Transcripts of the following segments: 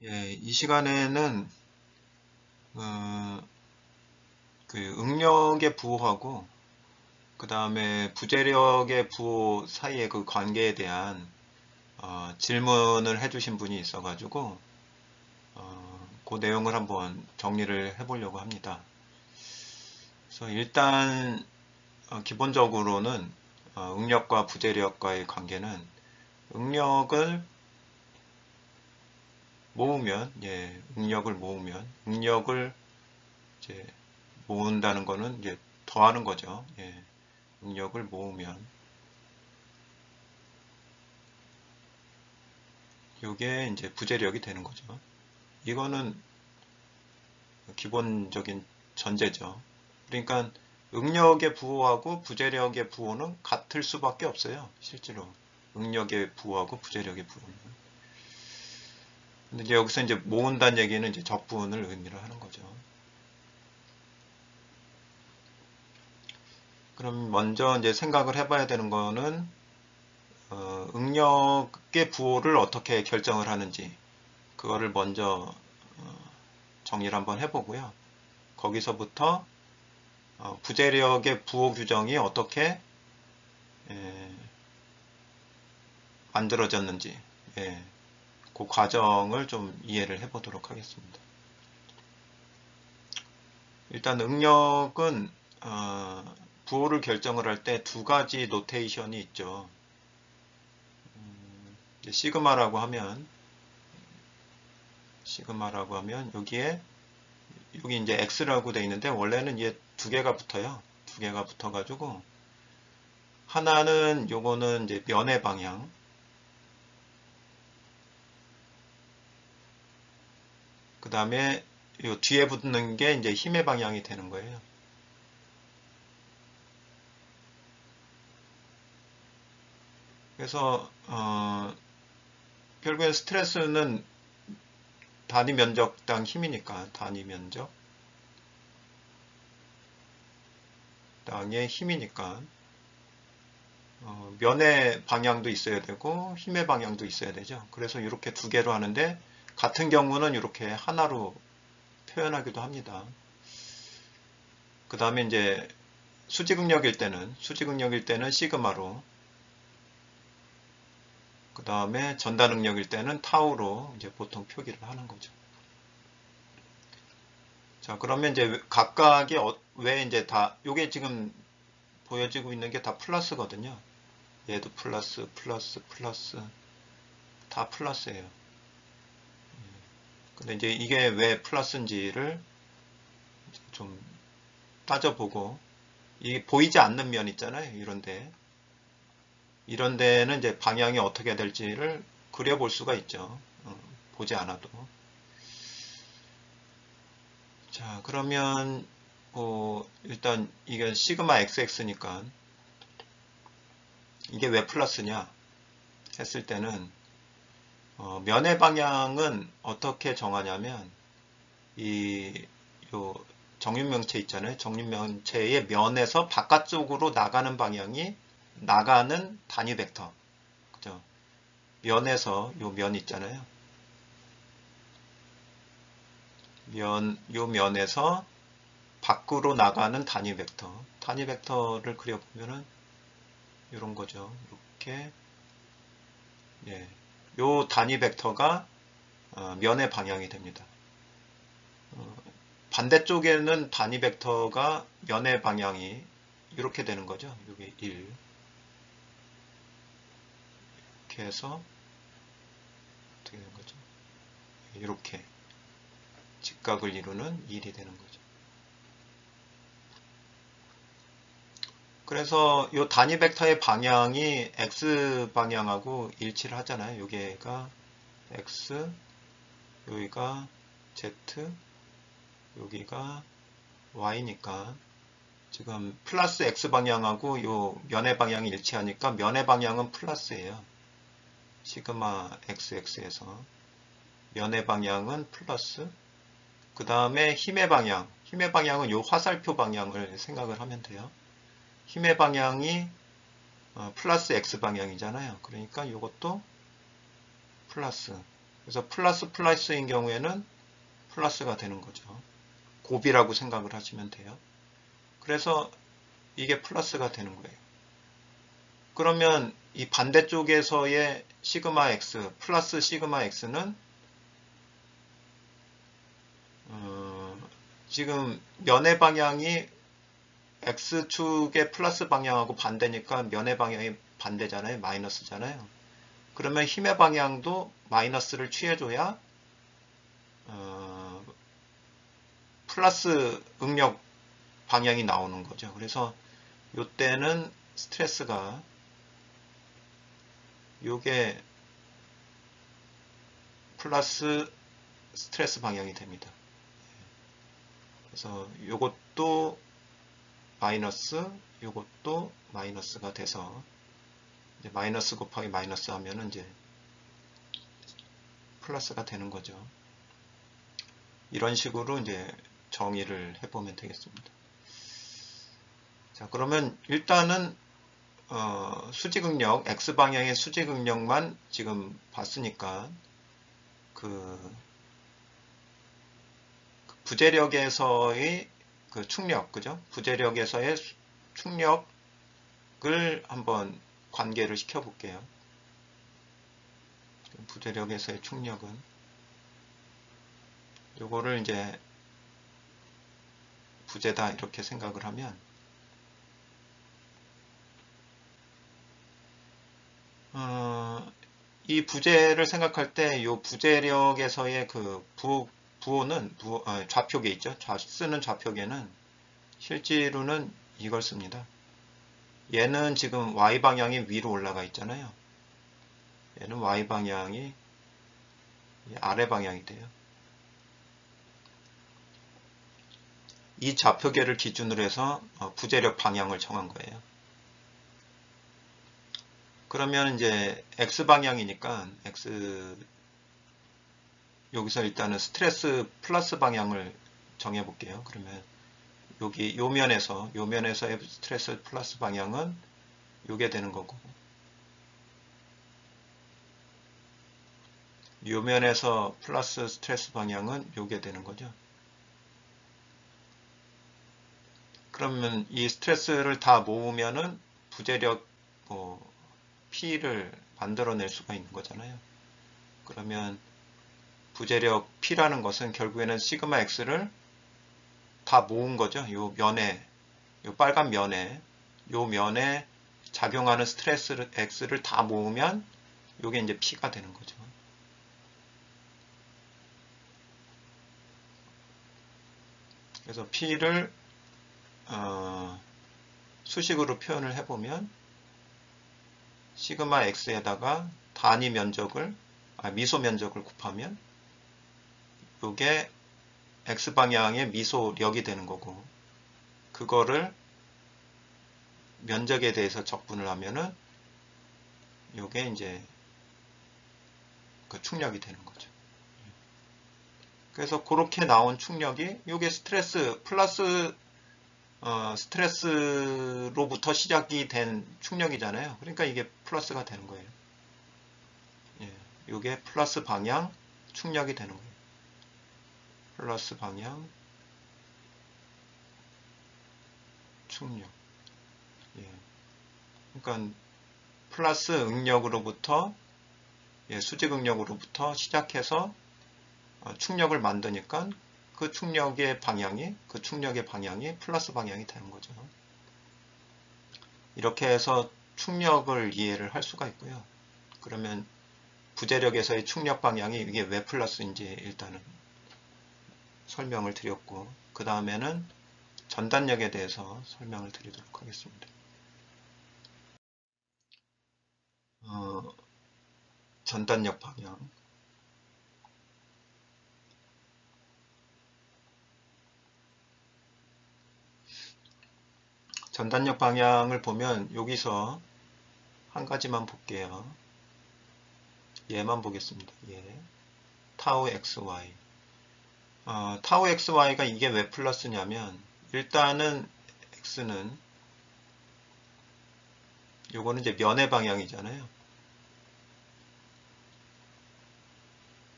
예, 이 시간에는 그 응력의 부호하고 그 다음에 부재력의 부호 사이의 그 관계에 대한 질문을 해주신 분이 있어가지고 그 내용을 한번 정리를 해보려고 합니다. 그래서 일단 기본적으로는 응력과 부재력과의 관계는 응력을 모으면, 응력을 모으면, 응력을 이제 모은다는 거는 이제 더하는 거죠. 응력을 모으면 이게 이제 부재력이 되는 거죠. 이거는 기본적인 전제죠. 그러니까 응력의 부호하고 부재력의 부호는 같을 수밖에 없어요. 실제로 응력의 부호하고 부재력의 부호는. 근데 이제 여기서 이제 모은다는 얘기는 이제 적분을 의미를 하는 거죠. 그럼 먼저 이제 생각을 해봐야 되는 거는 응력의 부호를 어떻게 결정을 하는지 그거를 먼저 정리를 한번 해보고요. 거기서부터 부재력의 부호 규정이 어떻게 만들어졌는지 그 과정을 좀 이해를 해보도록 하겠습니다. 일단 응력은 부호를 결정을 할 때 두 가지 노테이션이 있죠. 시그마라고 하면 여기 이제 x라고 되어 있는데 원래는 이게 두 개가 붙어요. 두 개가 붙어가지고 하나는 요거는 이제 면의 방향, 그 다음에 요 뒤에 붙는 게 이제 힘의 방향이 되는 거예요. 그래서 결국엔 스트레스는 단위 면적당 힘이니까 단위 면적 당의 힘이니까 면의 방향도 있어야 되고 힘의 방향도 있어야 되죠. 그래서 이렇게 두 개로 하는데 같은 경우는 이렇게 하나로 표현하기도 합니다. 그 다음에 이제 수직응력일 때는 시그마로, 그 다음에 전달응력일 때는 타우로 이제 보통 표기를 하는 거죠. 자, 그러면 이제 각각이 왜 이제 다 요게 지금 보여지고 있는 게 다 플러스거든요. 얘도 플러스, 다 플러스예요. 근데 이제 이게 왜 플러스인지를 좀 따져보고, 이게 보이지 않는 면 있잖아요. 이런 데는 이제 방향이 어떻게 될지를 그려볼 수가 있죠. 보지 않아도. 자, 그러면 일단 이게 시그마 xx니까 이게 왜 플러스냐 했을 때는 면의 방향은 어떻게 정하냐면 요 정육면체 있잖아요. 정육면체의 면에서 바깥쪽으로 나가는 방향이 나가는 단위 벡터. 그죠? 면에서 요 면 있잖아요. 요 면에서 밖으로 나가는 단위 벡터. 단위 벡터를 그려보면은 이런 거죠. 이렇게 요 단위 벡터가 면의 방향이 됩니다. 반대쪽에는 단위 벡터가 면의 방향이 이렇게 되는 거죠. 이게 1 이렇게 해서 어떻게 되는 거죠? 이렇게 직각을 이루는 1이 되는 거죠. 그래서 이 단위 벡터의 방향이 x 방향하고 일치를 하잖아요. 여기가 x, 여기가 z, 여기가 y니까 지금 플러스 x 방향하고 요 면의 방향이 일치하니까 면의 방향은 플러스예요. 시그마 xx에서 면의 방향은 플러스, 그 다음에 힘의 방향은 요 화살표 방향을 생각을 하면 돼요. 힘의 방향이 플러스 x 방향이잖아요. 그러니까 이것도 플러스. 그래서 플러스인 경우에는 플러스가 되는 거죠. 곱이라고 생각을 하시면 돼요. 그래서 이게 플러스가 되는 거예요. 그러면 이 반대쪽에서의 시그마 x 플러스 시그마 x는 지금 면의 방향이 x축의 플러스 방향하고 반대니까 면의 방향이 반대잖아요. 마이너스잖아요. 그러면 힘의 방향도 마이너스를 취해줘야 플러스 응력 방향이 나오는 거죠. 그래서 이때는 스트레스가 요게 플러스 스트레스 방향이 됩니다. 그래서 요것도 마이너스, 요것도 마이너스가 돼서 이제 마이너스 곱하기 마이너스 하면은 이제 플러스가 되는 거죠. 이런 식으로 이제 정의를 해보면 되겠습니다. 자, 그러면 일단은 수직응력, x방향의 수직응력만 지금 봤으니까 그 부재력에서의 그 충력, 그죠? 부재력에서의 충력을 한번 관계를 시켜볼게요. 부재력에서의 충력은 요거를 이제 부재다 이렇게 생각을 하면 이 부재를 생각할 때 요 부재력에서의 그 부호는 좌표계 있죠. 쓰는 좌표계는 실제로는 이걸 씁니다. 얘는 지금 y방향이 위로 올라가 있잖아요. 얘는 y방향이 아래 방향이 돼요. 이 좌표계를 기준으로 해서 부재력 방향을 정한 거예요. 그러면 이제 x방향이니까 여기서 일단은 스트레스 플러스 방향을 정해 볼게요. 그러면 여기 요 면에서의 스트레스 플러스 방향은 요게 되는 거고, 요 면에서 플러스 스트레스 방향은 요게 되는 거죠. 그러면 이 스트레스를 다 모으면은 부재력 P를 만들어낼 수가 있는 거잖아요. 그러면 부재력 P라는 것은 결국에는 시그마 X를 다 모은 거죠. 요 빨간 면에, 요 면에 작용하는 스트레스 X를 다 모으면 요게 이제 P가 되는 거죠. 그래서 P를 수식으로 표현을 해보면 시그마 X에다가 단위 면적을 미소 면적을 곱하면 이게 X방향의 미소력이 되는 거고, 그거를 면적에 대해서 적분을 하면은 이게 이제 그 충력이 되는 거죠. 그래서 그렇게 나온 충력이 이게 스트레스 플러스 스트레스로부터 시작이 된 충력이잖아요. 그러니까 이게 플러스가 되는 거예요. 이게 플러스 방향 충력이 되는 거예요. 플러스 방향 충력. 그러니까 플러스 응력으로부터 수직 응력으로부터 시작해서 충력을 만드니까 그 충력의 방향이 플러스 방향이 되는 거죠. 이렇게 해서 충력을 이해를 할 수가 있고요. 그러면 부재력에서의 충력 방향이 이게 왜 플러스인지 일단은 설명을 드렸고, 그 다음에는 전단력에 대해서 설명을 드리도록 하겠습니다. 전단력 방향. 전단력 방향을 보면 여기서 한 가지만 볼게요. 얘만 보겠습니다. 타우 xy. 타우 xy가 이게 왜 플러스냐면, 일단은 x는 요거는 이제 면의 방향이잖아요.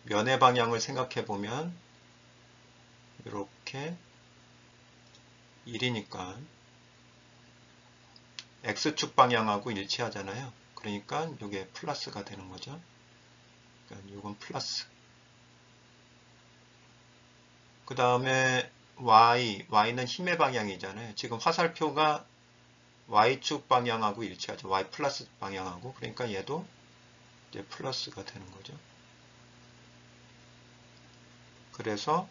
면의 방향을 생각해 보면 이렇게 1이니까 X축 방향하고 일치하잖아요. 그러니까 이게 플러스가 되는 거죠. 그러니까 이건 플러스. 그 다음에 Y는 힘의 방향이잖아요. 지금 화살표가 Y축 방향하고 일치하죠. Y 플러스 방향하고. 그러니까 얘도 이제 플러스가 되는 거죠. 그래서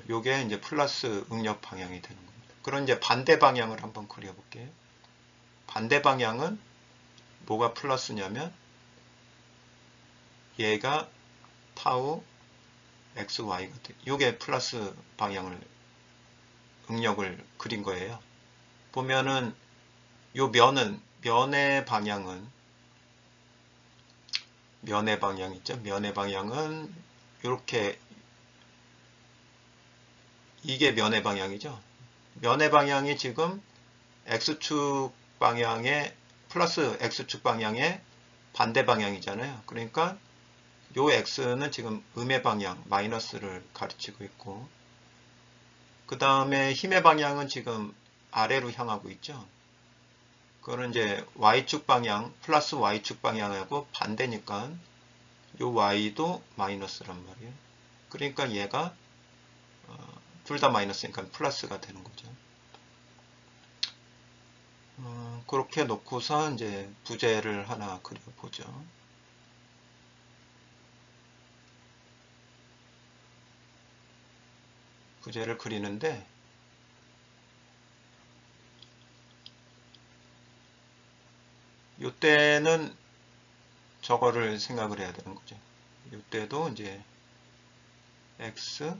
요게 이제 플러스 응력 방향이 되는 겁니다. 그럼 이제 반대 방향을 한번 그려볼게요. 반대 방향은 뭐가 플러스냐면 얘가 타우 XY가 돼. 요게 플러스 방향을 응력을 그린 거예요. 보면은 요 면의 방향 있죠. 면의 방향은 이렇게 이게 면의 방향이죠. 면의 방향이 지금 X축 방향의 플러스 X축 방향의 반대 방향이잖아요. 그러니까 요 X는 지금 음의 방향 마이너스를 가르치고 있고 그 다음에 힘의 방향은 지금 아래로 향하고 있죠. 그거는 이제 Y축 방향 플러스 Y축 방향하고 반대니까 요 Y도 마이너스란 말이에요. 그러니까 얘가 둘 다 마이너스니까 플러스가 되는 거죠. 그렇게 놓고서 이제 부재를 하나 그려보죠. 부재를 그리는데 이때는 저거를 생각을 해야 되는 거죠. 이때도 이제 X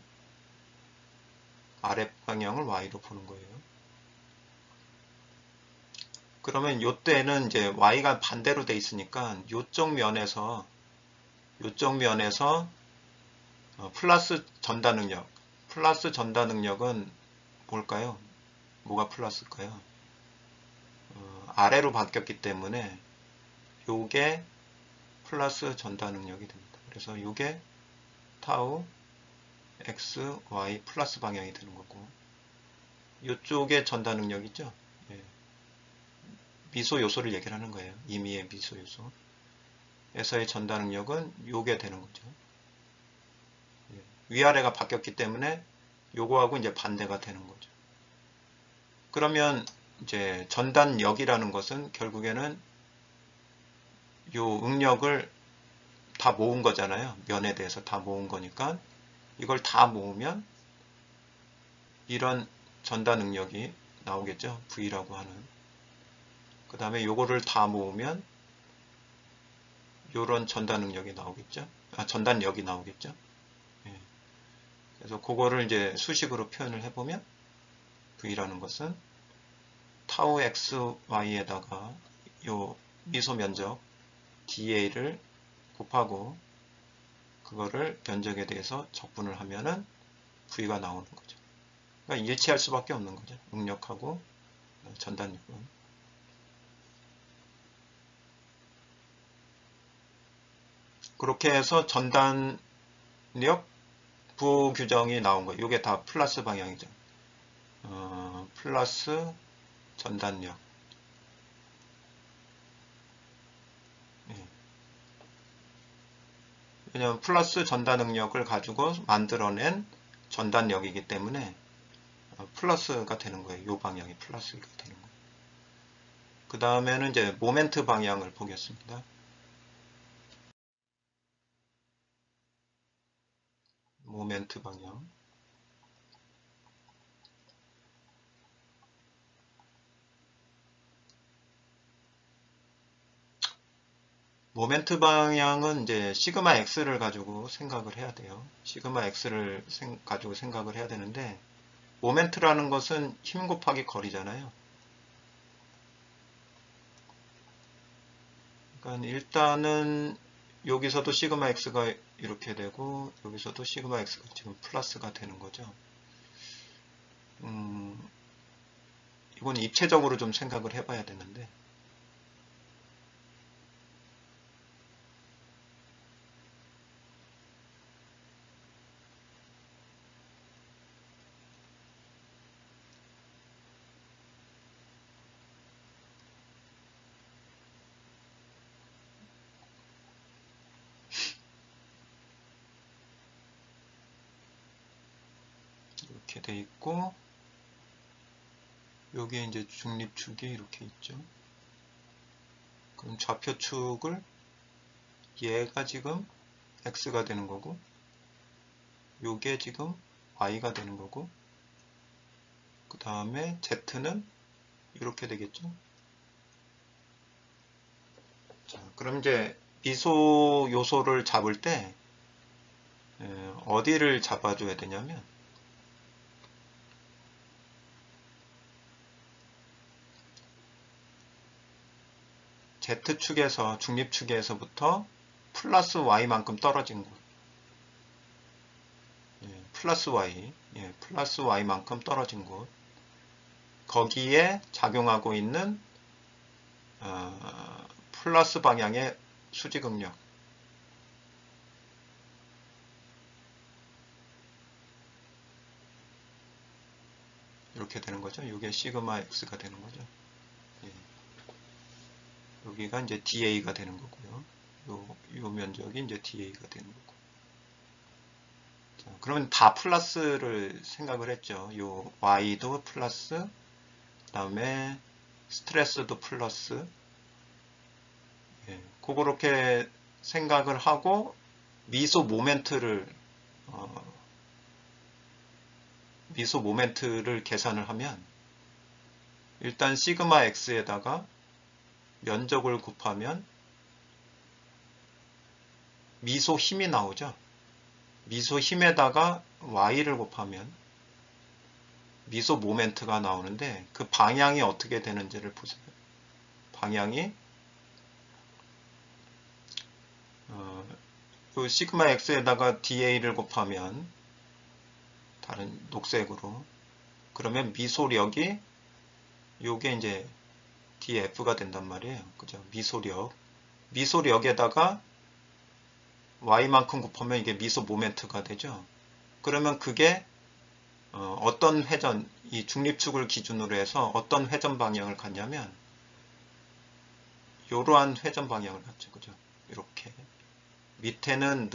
아래 방향을 Y로 보는 거예요. 그러면 이때는 이제 Y가 반대로 돼 있으니까 이쪽 면에서 플러스 전다 능력은 뭘까요? 뭐가 플러스일까요? 아래로 바뀌었기 때문에 요게 플러스 전다 능력이 됩니다. 그래서 요게 타우 x, y 플러스 방향이 되는 거고 요쪽에 전다 능력이죠. 예. 미소 요소를 얘기를 하는 거예요. 임의의 미소 요소. 에서의 전다 능력은 요게 되는 거죠. 예. 위아래가 바뀌었기 때문에 요거하고 이제 반대가 되는 거죠. 그러면 이제 전단력이라는 것은 결국에는 요 응력을 다 모은 거잖아요. 면에 대해서 다 모은 거니까 이걸 다 모으면 이런 전단 능력이 나오겠죠. V라고 하는. 그 다음에 요거를 다 모으면 요런 전단 능력이 나오겠죠. 전단력이 나오겠죠. 예. 그래서 그거를 이제 수식으로 표현을 해보면 V라는 것은 타우 XY에다가 요 미소 면적 DA를 곱하고 그거를 면적에 대해서 적분을 하면은 V가 나오는 거죠. 그러니까 일치할 수밖에 없는 거죠. 응력하고 전단력은. 그렇게 해서 전단력 부호 규정이 나온 거예요. 이게 다 플러스 방향이죠. 플러스 전단력. 예. 왜냐하면 플러스 전단 능력을 가지고 만들어낸 전단력이기 때문에 플러스가 되는 거예요. 이 방향이 플러스가 되는 거예요. 그 다음에는 이제 모멘트 방향을 보겠습니다. 모멘트 방향. 모멘트 방향은 이제 시그마 x를 가지고 생각을 해야 돼요. 시그마 x를 가지고 생각을 해야 되는데 모멘트라는 것은 힘 곱하기 거리잖아요. 그러니까 일단은 여기서도 시그마 x가 이렇게 되고 여기서도 시그마 x가 지금 플러스가 되는 거죠. 이건 입체적으로 좀 생각을 해봐야 되는데 이렇게 돼 있고, 여기에 이제 중립축이 이렇게 있죠. 그럼 좌표축을 얘가 지금 x가 되는 거고, 요게 지금 y가 되는 거고, 그 다음에 z는 이렇게 되겠죠. 자, 그럼 이제 미소 요소를 잡을 때 어디를 잡아줘야 되냐면, Z축에서 중립축에서부터 플러스 Y만큼 떨어진 곳, 플러스 Y, 플러스 Y만큼 떨어진 곳, 거기에 작용하고 있는 플러스 방향의 수직응력, 이렇게 되는 거죠. 이게 시그마 X가 되는 거죠. 여기가 이제 DA가 되는 거고요. 요 면적이 이제 DA가 되는 거고. 자, 그러면 다 플러스를 생각을 했죠. 요 Y도 플러스, 그 다음에 스트레스도 플러스. 그렇게 생각을 하고 미소 모멘트를 계산을 하면, 일단 시그마 X에다가 면적을 곱하면 미소 힘이 나오죠. 미소 힘에다가 Y를 곱하면 미소 모멘트가 나오는데, 그 방향이 어떻게 되는지를 보세요. 방향이 그 시그마 X에다가 DA를 곱하면 다른 녹색으로, 그러면 미소력이 요게 이제 DF가 된단 말이에요. 그죠? 미소력에다가 Y만큼 곱하면 이게 미소 모멘트가 되죠. 그러면 그게 어떤 회전, 이 중립축을 기준으로 해서 어떤 회전 방향을 갖냐면, 이러한 회전 방향을 갖죠. 그죠? 이렇게. 밑에는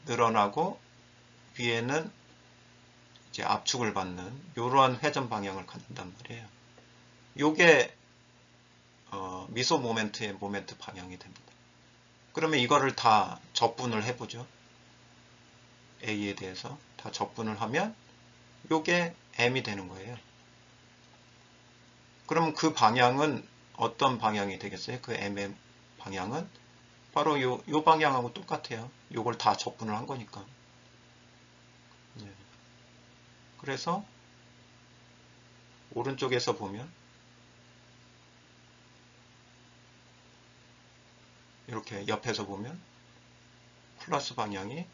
늘어나고, 위에는 이제 압축을 받는 이러한 회전 방향을 갖는단 말이에요. 요게 미소 모멘트의 모멘트 방향이 됩니다. 그러면 이거를 다 적분을 해보죠. A에 대해서 다 적분을 하면 요게 M이 되는 거예요. 그럼 그 방향은 어떤 방향이 되겠어요? 그 M의 방향은 바로 요 방향하고 똑같아요. 요걸 다 적분을 한 거니까. 그래서 오른쪽에서 보면 이렇게 옆에서 보면 플러스 방향이,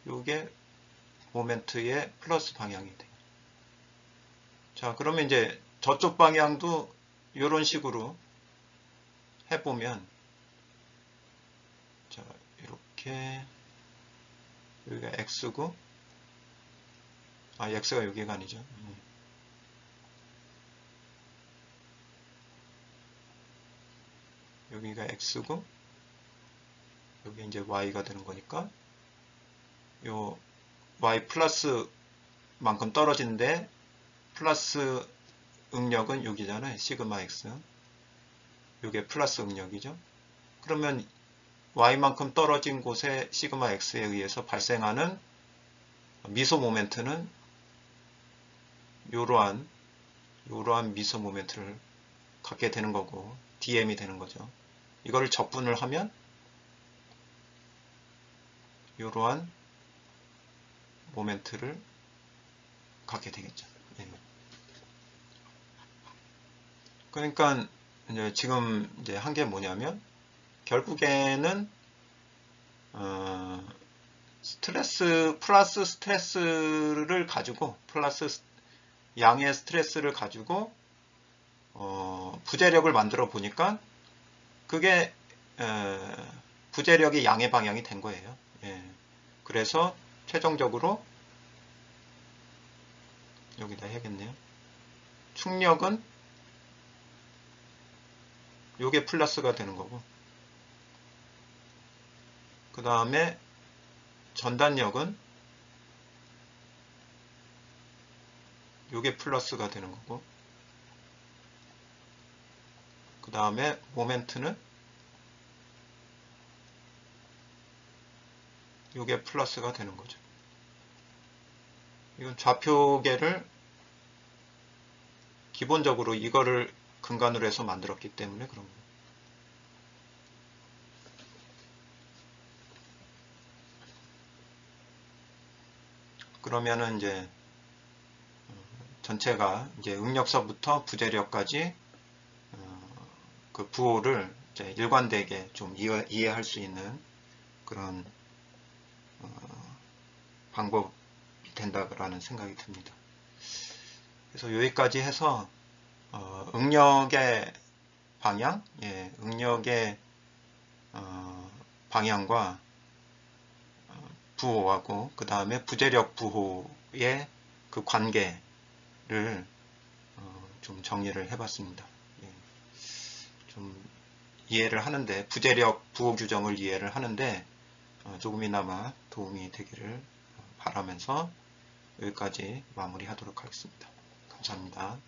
요게 모멘트의 플러스 방향이 돼요. 자, 그러면 이제 저쪽 방향도 이런 식으로 해보면, 자, 이렇게 여기가 X고, X가 여기가 아니죠. 여기가 X고, 여기 이제 Y가 되는 거니까, 요 Y 플러스 만큼 떨어지는데, 플러스 응력은 여기잖아요. 시그마 X. 요게 플러스 응력이죠. 그러면 Y만큼 떨어진 곳에 시그마 X에 의해서 발생하는 미소 모멘트는 요러한 미소 모멘트를 갖게 되는 거고, DM이 되는 거죠. 이거를 적분을 하면 요러한 모멘트를 갖게 되겠죠. 그러니까 이제 지금 이제 한 게 뭐냐면, 결국에는 플러스 스트레스를 가지고, 플러스 양의 스트레스를 가지고 부재력을 만들어 보니까 그게 부재력이 양의 방향이 된 거예요. 그래서 최종적으로 여기다 해야겠네요. 축력은 요게 플러스가 되는 거고, 그 다음에 전단력은 요게 플러스가 되는 거고, 그 다음에 모멘트는 요게 플러스가 되는 거죠. 이건 좌표계를 기본적으로 이거를 근간으로 해서 만들었기 때문에 그런 거예요. 그러면은 이제 전체가 이제 응력서부터 부재력까지 그 부호를 이제 일관되게 좀 이해할 수 있는 그런 방법이 된다라는 생각이 듭니다. 그래서 여기까지 해서 응력의 방향, 응력의 방향과 부호하고 그 다음에 부재력 부호의 그 관계를 좀 정리를 해봤습니다. 좀 이해를 하는데, 부재력 부호 규정을 이해를 하는데 조금이나마 도움이 되기를 바라면서 여기까지 마무리하도록 하겠습니다. 감사합니다.